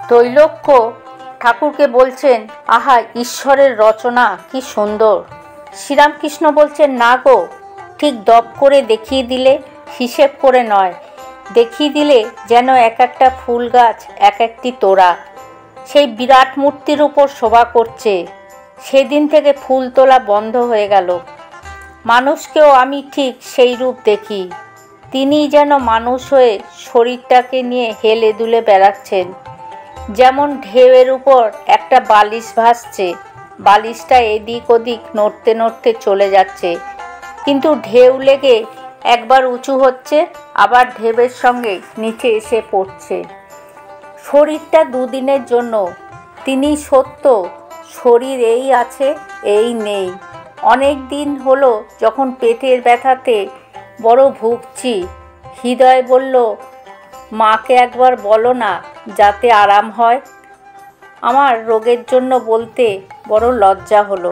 তৈলক্য ঠাকুরকে বলছেন, আহা, ঈশ্বরের রচনা কি সুন্দর। শ্রীরামকৃষ্ণ বলছেন, না গো, ঠিক দপ করে দেখিয়ে দিলে, হিসেব করে নয়, দেখিয়ে দিলে যেন এক একটা ফুল গাছ এক একটি তোড়া সেই বিরাট মূর্তির উপর শোভা করছে। সেদিন থেকে ফুল তোলা বন্ধ হয়ে গেল। মানুষকেও আমি ঠিক সেই রূপ দেখি। তিনি যেন মানুষ হয়ে শরীরটাকে নিয়ে হেলে দুলে বেড়াচ্ছেন। যেমন ঢেউয়ের উপর একটা বালিশ ভাসছে, বালিশটা এদিক ওদিক নড়তে নড়তে চলে যাচ্ছে, কিন্তু ঢেউ লেগে একবার উঁচু হচ্ছে, আবার ঢেউয়ের সঙ্গে নিচে এসে পড়ছে। শরীরটা দুদিনের জন্য, তিনি সত্য, শরীর এই আছে এই নেই। অনেক দিন হলো যখন পেটের ব্যথাতে বড় ভুগছি, হৃদয় বলল, মাকে একবার বলো না যাতে আরাম হয়। আমার রোগের জন্য বলতে বড় লজ্জা হলো।